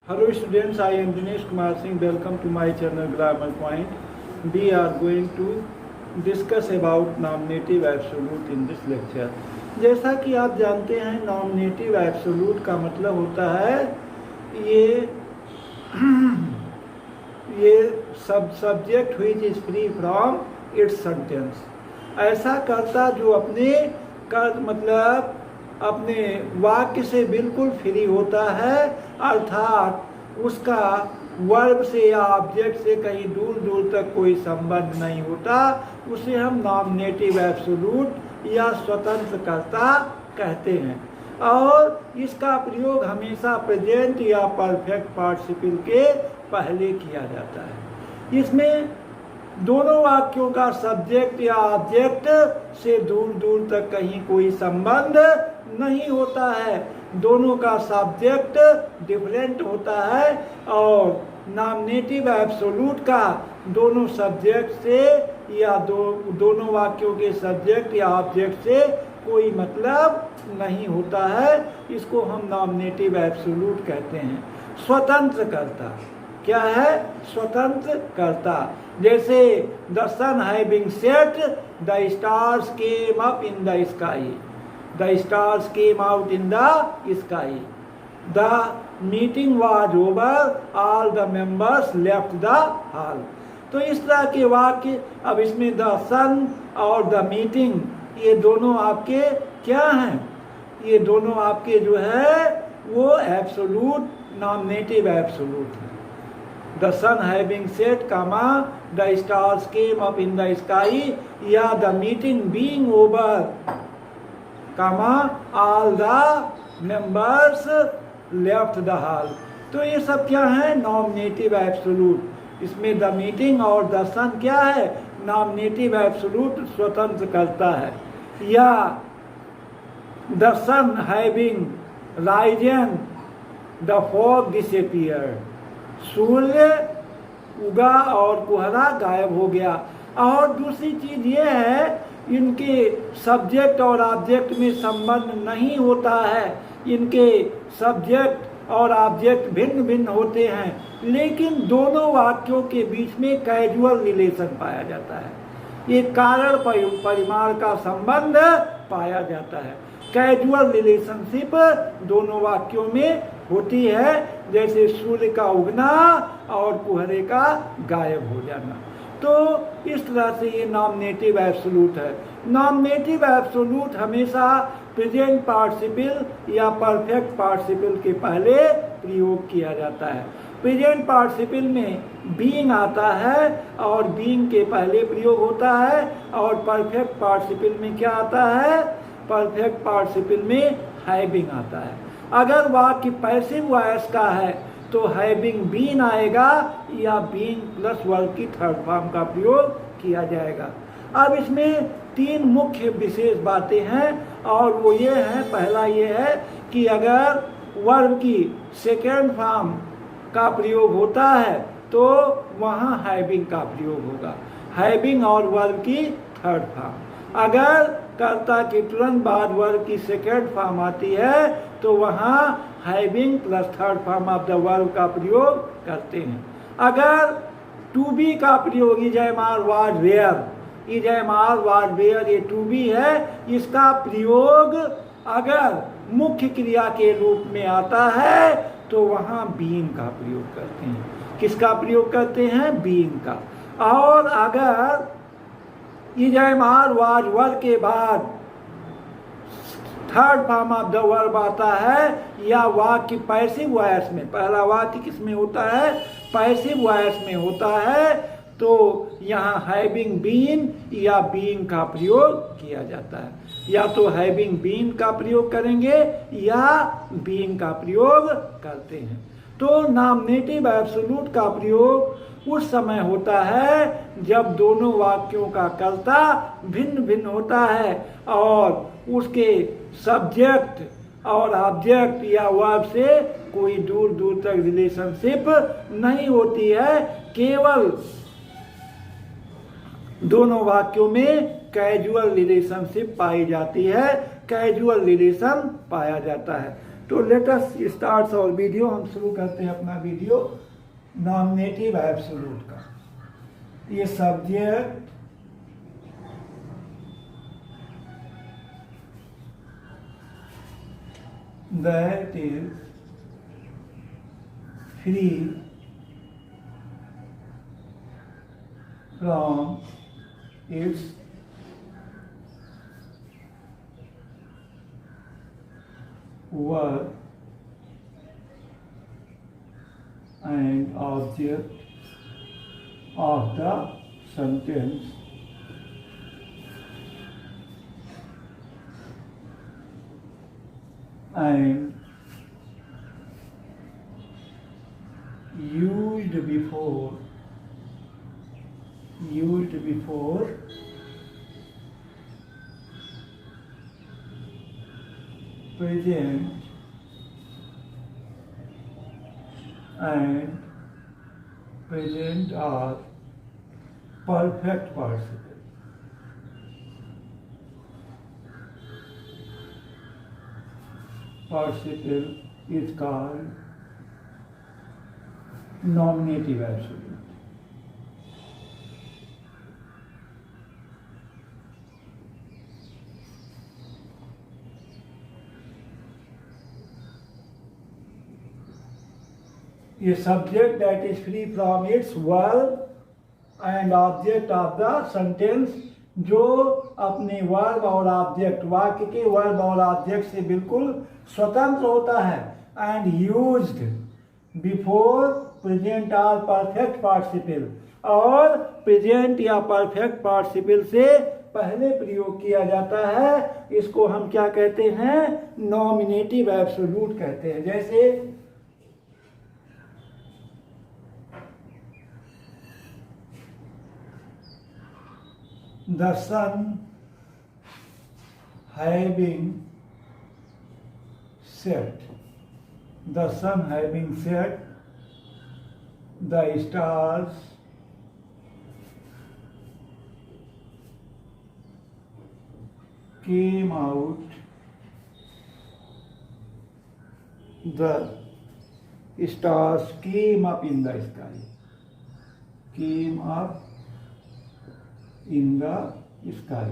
Hello students, I am Dinesh Kumar Singh. Welcome to my channel Grammar Point. We are going to discuss about nominative absolute in this lecture. जैसा कि आप जानते हैं nominative absolute का मतलब होता है ये subject which is free from its sentence. ऐसा कर्ता जो अपने वाक्य से बिल्कुल फ्री होता है, अर्थात उसका वर्ब से या ऑब्जेक्ट से कहीं दूर दूर तक कोई संबंध नहीं होता, उसे हम नॉमिनेटिव एब्सोल्यूट या स्वतंत्र कर्ता कहते हैं। और इसका प्रयोग हमेशा प्रेजेंट या परफेक्ट पार्टिसिपल के पहले किया जाता है। इसमें दोनों वाक्यों का सब्जेक्ट या ऑब्जेक्ट से दूर दूर तक कहीं कोई संबंध नहीं होता है, दोनों का सब्जेक्ट डिफरेंट होता है और नॉमिनेटिव एब्सोल्यूट का दोनों सब्जेक्ट से या दोनों वाक्यों के सब्जेक्ट या ऑब्जेक्ट से कोई मतलब नहीं होता है। इसको हम नॉमिनेटिव एब्सोल्यूट कहते हैं। स्वतंत्र कर्ता क्या है? स्वतंत्र कर्ता। जैसे the sun having set the stars came up in the sky, the stars came out in the sky, the meeting was over, all the members left the hall. तो इस तरह के वाक्य, अब इसमें द सन और द मीटिंग ये दोनों आपके क्या हैं? ये दोनों आपके जो है वो एब्सोल्यूट नॉमिनेटिव एब्सोल्यूट है। The sun having set, the stars came up in the sky, या the meeting being over, all the members left the hall। तो ये सब क्या है? Nominative absolute. इसमें द मीटिंग और द सन क्या है? नॉमिनेटिव एब्सोल्यूट स्वतंत्र करता है। या the sun having risen the fog disappeared, सूर्य उगा और कोहरा गायब हो गया। और दूसरी चीज ये है, इनके सब्जेक्ट और ऑब्जेक्ट में संबंध नहीं होता है, इनके सब्जेक्ट और ऑब्जेक्ट भिन्न भिन्न होते हैं, लेकिन दोनों वाक्यों के बीच में कैजुअल रिलेशन पाया जाता है। ये कारण परिमाण का संबंध पाया जाता है। कैजुअल रिलेशनशिप दोनों वाक्यों में होती है, जैसे सूर्य का उगना और कोहरे का गायब हो जाना। तो इस तरह से ये नॉमिनेटिव एब्सोल्यूट है। नॉमिनेटिव एब्सोल्यूट हमेशा प्रेजेंट पार्टिसिपल या परफेक्ट पार्टिसिपल के पहले प्रयोग किया जाता है। प्रेजेंट पार्टिसिपल में बीइंग आता है और बीइंग के पहले प्रयोग होता है, और परफेक्ट पार्टिसिपल में क्या आता है? परफेक्ट पार्टिसिपल में हैविंग आता है। अगर वाक्य पैसिव वॉइस का है तो हैविंग बीन आएगा या बीइंग प्लस वर्ब की थर्ड फॉर्म का प्रयोग किया जाएगा। अब इसमें तीन मुख्य विशेष बातें हैं, और वो ये है, पहला ये है कि अगर वर्ब की सेकेंड फॉर्म का प्रयोग होता है तो वहाँ हैविंग का प्रयोग होगा, हैविंग और वर्ब की थर्ड फॉर्म। अगर कर्ता के तुरंत बाद वर्ब की सेकेंड फॉर्म आती है तो वहाँ having plus third form of the verb का प्रयोग करते हैं। अगर टू बी का प्रयोग इजयमार वाज वेयर, इजयमार वाज वेयर ये टू बी है, इसका प्रयोग अगर मुख्य क्रिया के रूप में आता है तो वहाँ बीइंग का प्रयोग करते हैं। किसका प्रयोग करते हैं? बीइंग का। और अगर इजयमार वाज वर के बाद third form of the verb आता है, या वाक्य पैसिव वॉइस में, पहला वाक्य किसमें होता है? पैसिव वॉइस में होता है, तो यहाँ हैविंग बीन या बीइंग का प्रयोग किया जाता है। या तो हैविंग बीन का प्रयोग करेंगे या बीइंग का प्रयोग करते हैं। तो नॉमिनेटिव एब्सोल्यूट का प्रयोग उस समय होता है जब दोनों वाक्यों का कर्ता भिन्न भिन्न होता है और उसके सब्जेक्ट और ऑब्जेक्ट या वर्ब से कोई दूर दूर तक रिलेशनशिप नहीं होती है, केवल दोनों वाक्यों में कैजुअल रिलेशनशिप पाई जाती है, कैजुअल रिलेशन पाया जाता है। तो let us start our video. हम शुरू करते हैं अपना वीडियो नॉमिनेटिव एब्सोल्यूट का। ये subject that is free from its verb and object of the sentence and used before present and present are perfect participle. Participle is called nominative absolute. A subject that is free from its verb and object of the sentence, जो अपने verb और object, वाक्य के verb और object से बिल्कुल स्वतंत्र होता है, एंड यूज्ड बिफोर प्रेजेंट और परफेक्ट पार्टिसिपल, और प्रेजेंट या परफेक्ट पार्टिसिपल से पहले प्रयोग किया जाता है, इसको हम क्या कहते हैं? नॉमिनेटिव एब्सोल्यूट कहते हैं। जैसे the sun having set, the sun having set, the stars came out, the stars came up in the sky, came up in the sky.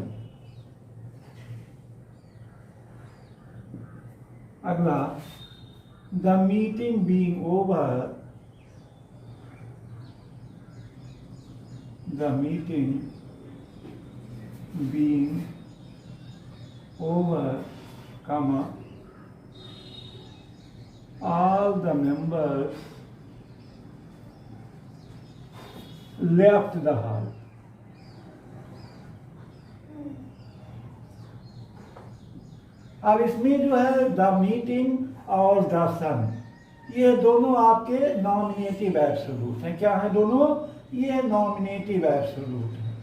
अगला, the meeting being over, the meeting being over, comma, all the members left the hall. अब इसमें जो है the meeting और the सन, ये दोनों आपके nominative absolute हैं। क्या है दोनों? ये नॉमिनेटिव एब्सोल्यूट हैं।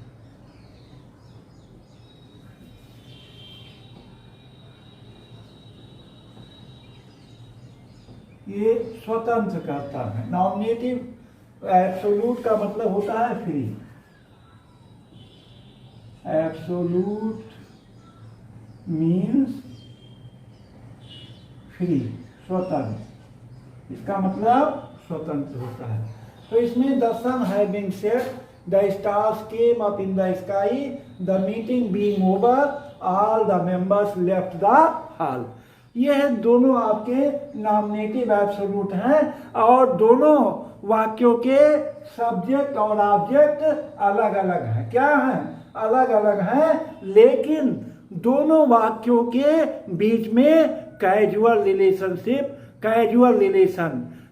ये स्वतंत्र करता है। नॉमिनेटिव एब्सोल्यूट का मतलब होता है फ्री। एब्सोल्यूट मीन्स फ्री, स्वतंत्र, इसका मतलब स्वतंत्र होता है। तो इसमें the sun having set, the stars came up in the sky, the meeting being over, all the members left the hall, ये दोनों आपके नॉमिनेटिव एब्सोल्यूट हैं, और दोनों वाक्यों के सब्जेक्ट और ऑब्जेक्ट अलग अलग हैं। क्या हैं? अलग अलग हैं, लेकिन दोनों वाक्यों के बीच में कैजुअल रिलेशनशिप, कैजुअल रिलेशन,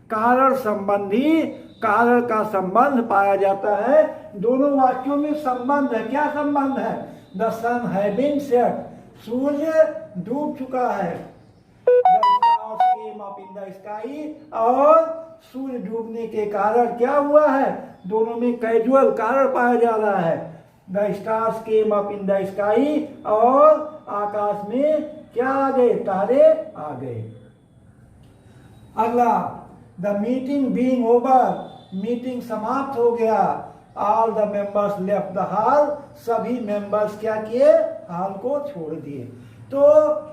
कारण संबंधी, कारण का संबंध पाया जाता है। दोनों वाक्यों में संबंध है। क्या संबंध है? द सन हैविंग सेट, सूर्य डूब चुका है, the stars came up in the sky, और सूर्य डूबने के कारण क्या हुआ है? दोनों में कैजुअल कारण पाया जा रहा है। The stars came up in the sky, और आकाश में क्या आ गए? तारे आ गए। अगला, the meeting being over, meeting समाप्त हो गया, all the members left the hall, सभी मेंबर्स क्या किए? हॉल को छोड़ दिए। तो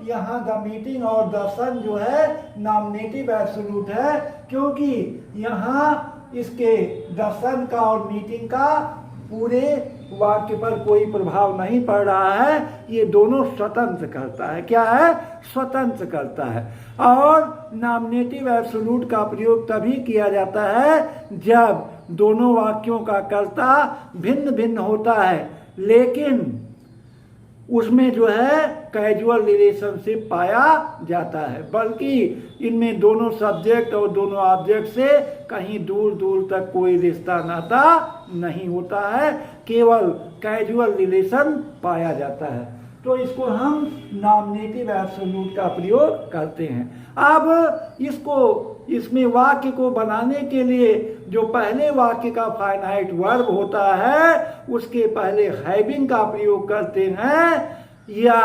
यहाँ द मीटिंग और द सन जो है नॉमिनेटिव एब्सोल्यूट है, क्योंकि यहाँ इसके द सन का और मीटिंग का पूरे वाक्य पर कोई प्रभाव नहीं पड़ रहा है, ये दोनों स्वतंत्र करता है। क्या है? स्वतंत्र करता है। और नॉमिनेटिव एब्सोल्यूट का प्रयोग तभी किया जाता है जब दोनों वाक्यों का कर्ता भिन्न भिन्न होता है, लेकिन उसमें जो है कैजुअल रिलेशनशिप पाया जाता है, बल्कि इनमें दोनों सब्जेक्ट और दोनों ऑब्जेक्ट से कहीं दूर दूर तक कोई रिश्ता नाता नहीं होता है, केवल कैजुअल रिलेशन पाया जाता है। तो इसको हम नॉमिनेटिव एब्सोल्यूट का प्रयोग करते हैं। अब इसमें वाक्य को बनाने के लिए जो पहले वाक्य का फाइनाइट वर्ब होता है उसके पहले हैविंग का प्रयोग करते हैं या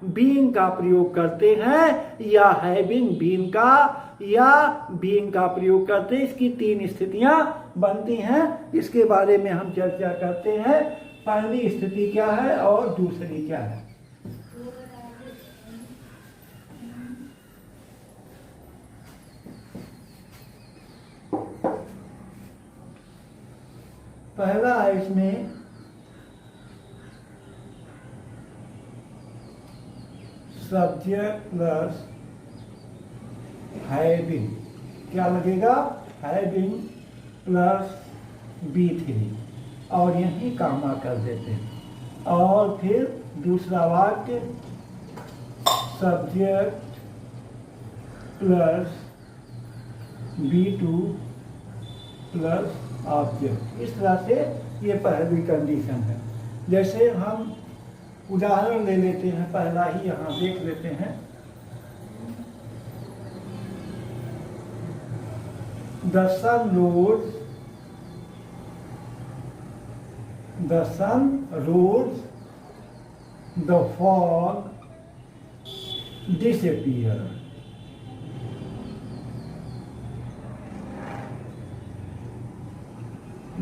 बीइंग का प्रयोग करते हैं या हैविंग बीन का या बीइंग का प्रयोग करते हैं। इसकी 3 स्थितियां बनती हैं, इसके बारे में हम चर्चा करते हैं। पहली स्थिति क्या है और दूसरी क्या है। पहला है इसमें सब्जेक्ट प्लस हैविंग, क्या लगेगा? हैविंग प्लस B3 और यहीं कामा कर देते हैं। और फिर दूसरा वाक्य subject plus B2 plus object. इस तरह से ये पहली कंडीशन है। जैसे हम उदाहरण ले लेते हैं, पहला ही यहाँ देख लेते हैं। The sun rose the fog disappear.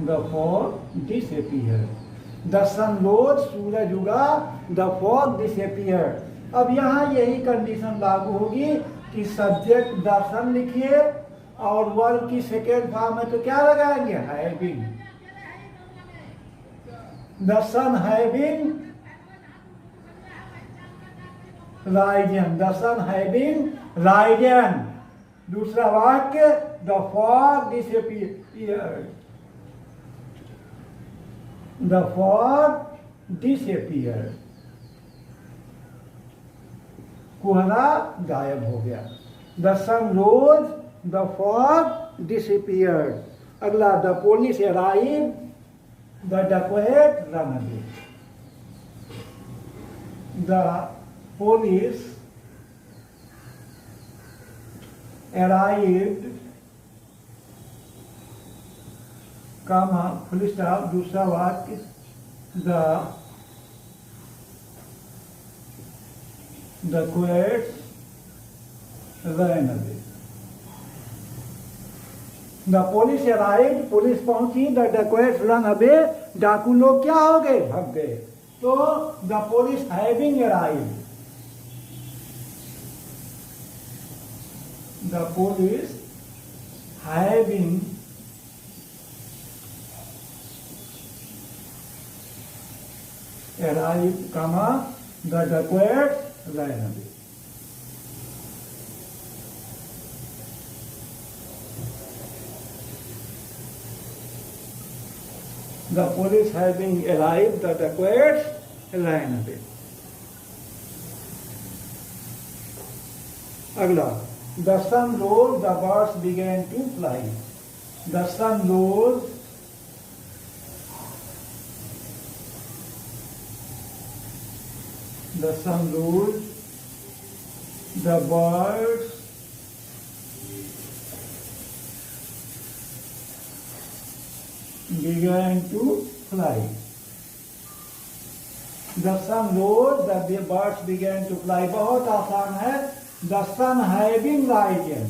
The fog disappeared. The sun rose, सूरज उगा, the fog disappeared. अब यहाँ यही कंडीशन लागू होगी कि सब्जेक्ट द सन लिखिए और वर्ब की सेकेंड फॉर्म में तो क्या लगाएंगे? Having. The sun having risen, the sun having risen. दूसरा वाक्य the fog disappeared, the fog disappeared, कोहरा गायब हो गया। The sun rose, the fog disappeared. अगला the police arrived, the dacoit ran away. The police arrived, comma full stop, दूसरा वाक्य the dacoits ran away. The police arrived, police पहुंची, the dacoits ran away, डाकू लोग क्या हो गए? भाग गए। तो the police having arrived, the police having arrived, comma, the dacoits ran away. The police having arrived, the dacoits ran away. अगला the sun rose, the birds began to fly. The sun rose, the sun rose, the birds began to fly. The sun rose, the birds began to fly. बहुत आसान है। The sun having risen.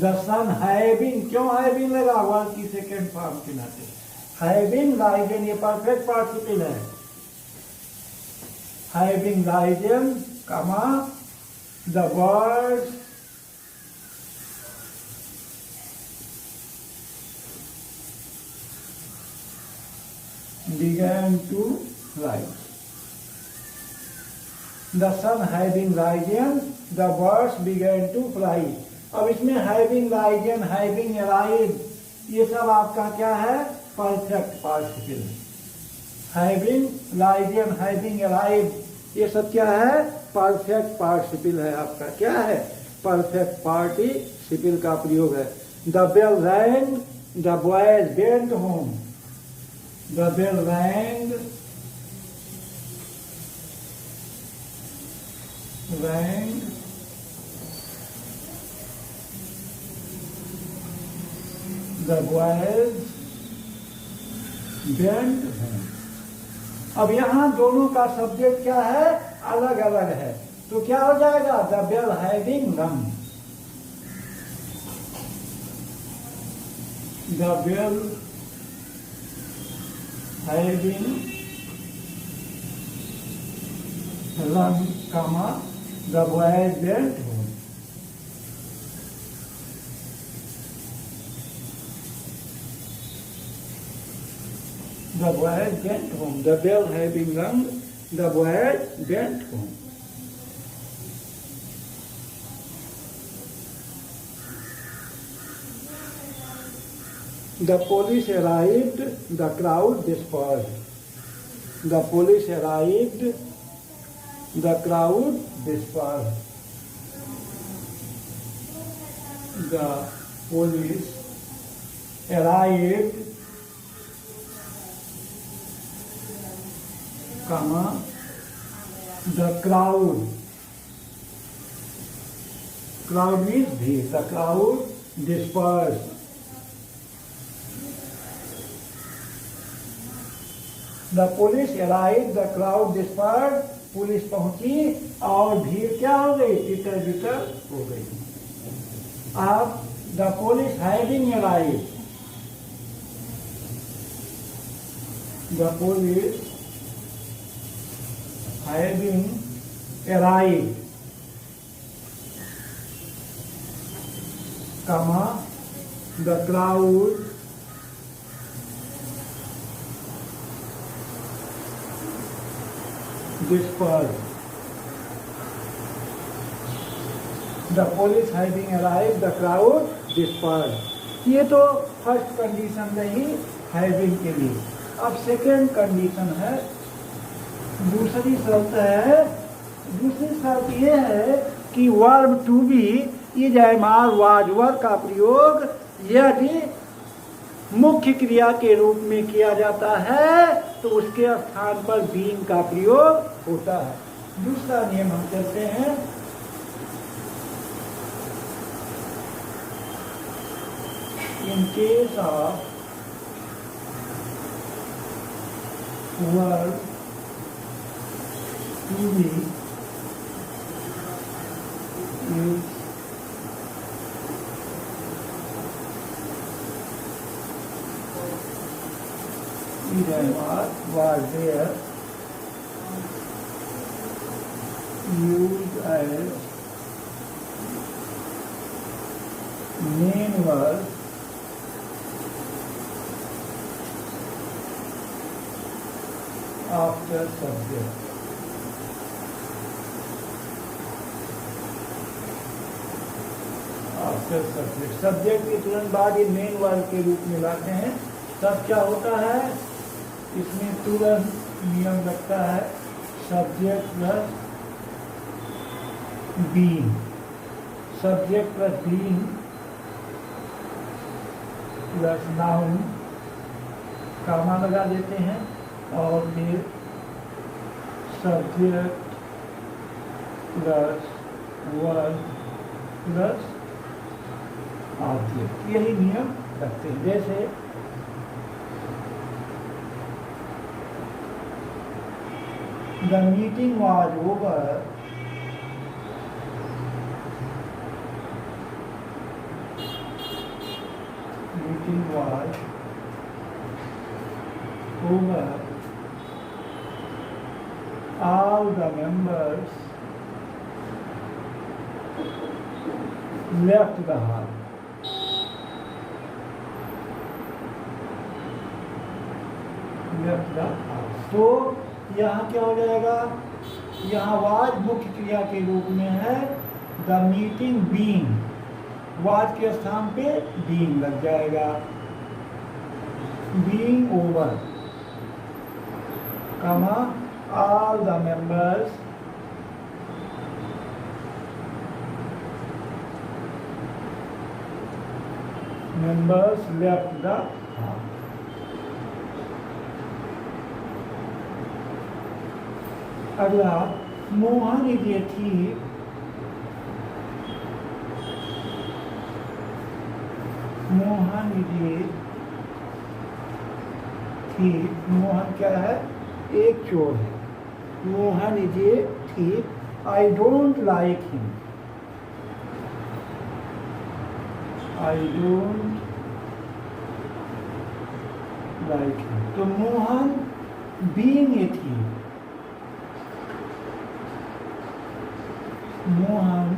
The sun having, क्यों having लगा? Verb की second form के नाते। Having risen ये perfect participle है। having risen, comma, the birds began to rise. The sun having risen, the birds began to fly. अब इसमें having risen, having arrived, ये सब आपका क्या है? Perfect participle. Having risen, having arrived, ये सब क्या है? परफेक्ट पार्टिसिपल है आपका. क्या है? परफेक्ट पार्टिसिपल का प्रयोग है. The bell rang, the boys went home. The bell rang, the boys went home. अब यहाँ दोनों का सब्जेक्ट क्या है? अलग अलग है. तो क्या हो जाएगा? The bell having rung. The bell having rung, comma, the boys went home. The boys went home. The bell having rung, the boys went home. The police arrived, the crowd dispersed. The police arrived, the crowd dispersed. The police arrived, comma, the crowd means bhir, the crowd dispersed. The police arrived, the crowd dispersed. Police पहुंची और भीड़ क्या हो गई? तितर बितर हो गई. अब the police having arrived, the police having arrived, comma, the crowd dispersed. The police having arrived, the crowd dispersed. ये तो फर्स्ट कंडीशन रही हैविंग के लिए. अब सेकेंड कंडीशन है, दूसरी शर्त ये है कि verb to be is am are was verb का प्रयोग यदि मुख्य क्रिया के रूप में किया जाता है तो उसके स्थान पर बीइंग का प्रयोग होता है. दूसरा नियम हम कहते हैं, in case of verb to be was there used as main verb after subject. After subject, subject के तुरंत बाद ये मेन वर्ब के रूप में लाते हैं. तब क्या होता है? इसमें तुरंत नियम लगता है subject plus being. Subject plus being plus noun comma लगा देते हैं और फिर subject plus verb plus object. यही नियम रखते हैं. जैसे the meeting was over, meeting was over, all all the members left the hall. Left the hall. तो यहाँ क्या हो जाएगा? यहाँ वाज मुख्य क्रिया के रूप में है द मीटिंग बीइंग, वाज के स्थान पे बीइंग लग जाएगा, being over, comma all the members left the hall. अगला, Mohan is a thief. Mohan is a thief. Mohan क्या है? एक चोर है. Mohan is a thief. I don't like him. I don't like him. तो Mohan being a thief, Mohan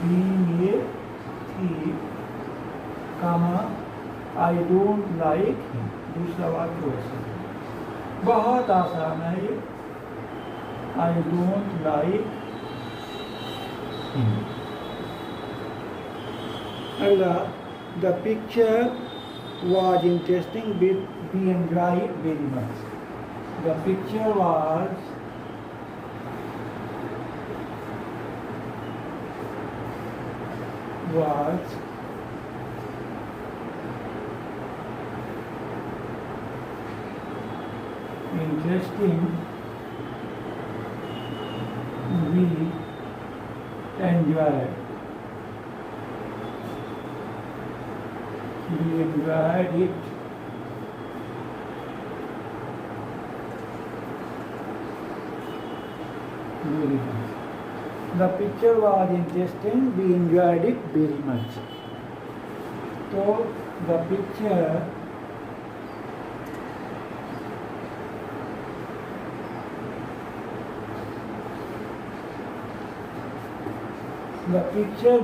being a thief, comma I don't like him. दूसरा वाक्य वैसे बहुत आसान है ये. I don't like him. अगला, the picture was interesting, we enjoyed very much. The picture was interesting, we enjoyed. We enjoyed it very much. The picture was interesting, we enjoyed it very much. So the picture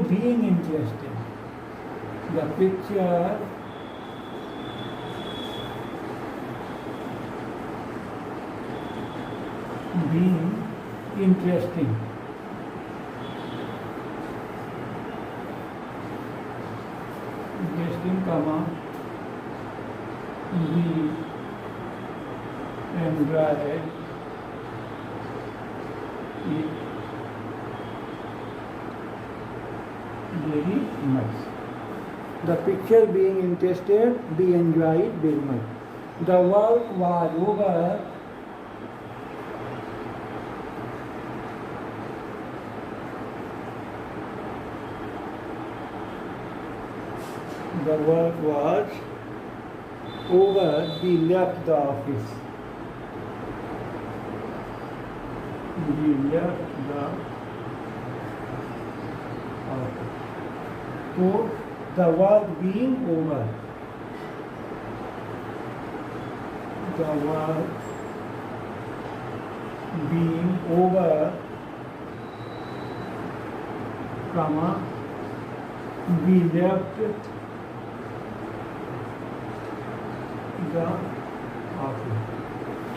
being interesting. The picture being interesting. Interesting, comma, we enjoyed it very much. The picture being interested, we enjoyed very much. The work was over. The work was over, we left the office. We left the office. So, the work being over. The work being over, comma, we left the office.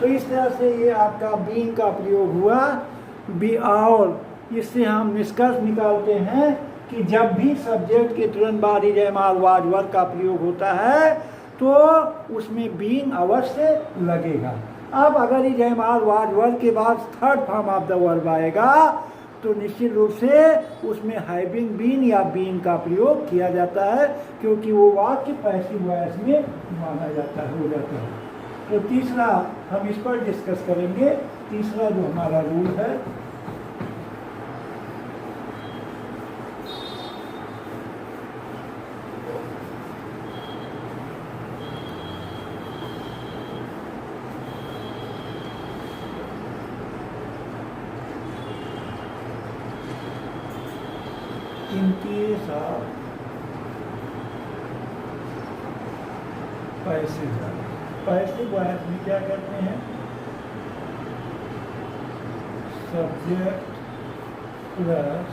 तो इस तरह से ये आपका being का प्रयोग हुआ. B और इससे हम निष्कर्ष निकालते हैं कि जब भी सब्जेक्ट के तुरंत बाद ही जयमाल वाज वर्ग का प्रयोग होता है तो उसमें बीइंग अवश्य लगेगा. अब अगर ये जयमाल वाज वर्ग के बाद third form of the verb आएगा तो निश्चित रूप से उसमें हैविंग बीन या बीइंग का प्रयोग किया जाता है, क्योंकि वो वाक्य पैसिव वॉइस में माना जाता है, हो जाता है. तो तीसरा हम इस पर डिस्कस करेंगे. तीसरा जो हमारा रूल है, in case of passive verb. Passive voice में क्या करते हैं, subject plus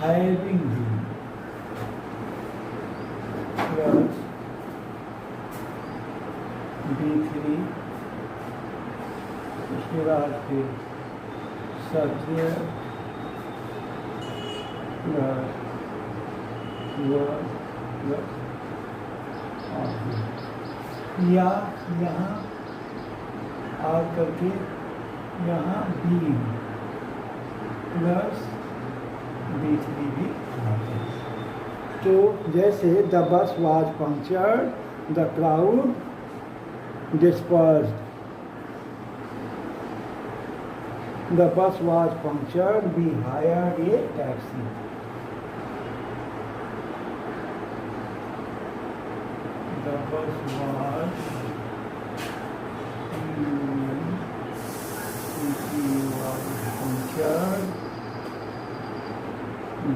having been plus B3, उसके बाद फिर subject plus verb plus object, या यहाँ आ करके यहाँ बीन प्लस B3 भी आते हैं। तो जैसे the bus was punctured, the crowd dispersed, the bus was punctured, we hired a taxi. The bus was punctured,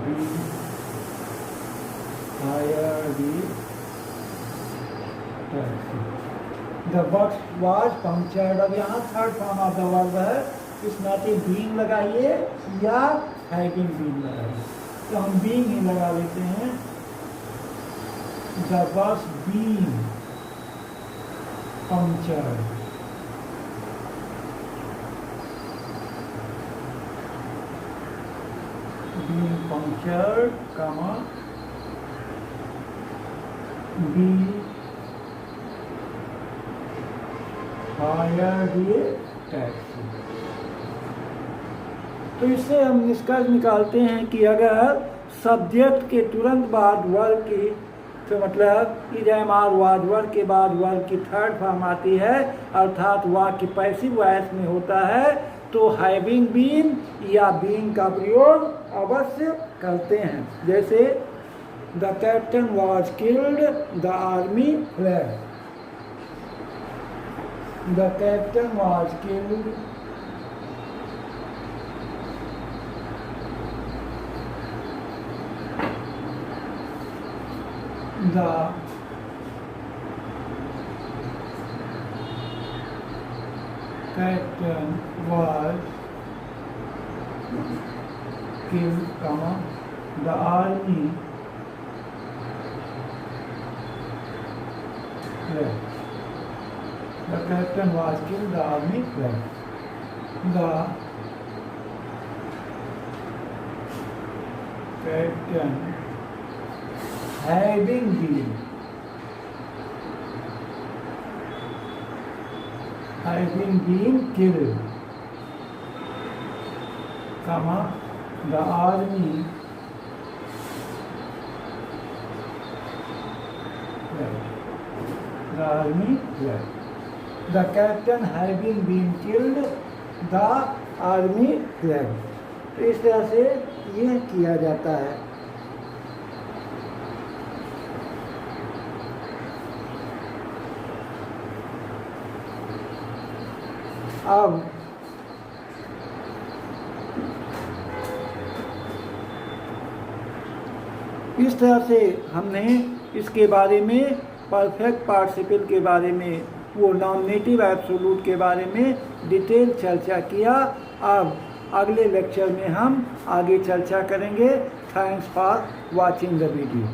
we hired a taxi. The bus was punctured, अब यहाँ third form of the verb है, इसमें आती being लगाइए या having been लगाइए, तो हम बीइंग ही लगा लेते हैं। The bus being punctured, being punctured, comma be hired a taxi। तो इससे हम निष्कर्ष निकालते हैं कि अगर सब्जेक्ट के तुरंत बाद वर्ब की, तो मतलब is am are was verb के बाद वर्ब की थर्ड फॉर्म आती है, अर्थात वाक्य पैसिव वॉइस में होता है, तो हैविंग बीन या बीइंग का प्रयोग अवश्य करते हैं। जैसे the captain was killed, the army fled, the captain was killed, the captain was killed, comma, the army fled. The captain was killed, the army fled. The captain having been killed, comma, the army fled. The army fled. The captain having been killed, the army fled। तो इस तरह से यह किया जाता है। अब इस तरह से हमने इसके बारे में, परफेक्ट पार्टिसिपल के बारे में, वो नॉमिनेटिव एब्सोल्यूट के बारे में डिटेल चर्चा किया। अब अगले लेक्चर में हम आगे चर्चा करेंगे। Thanks for watching the video.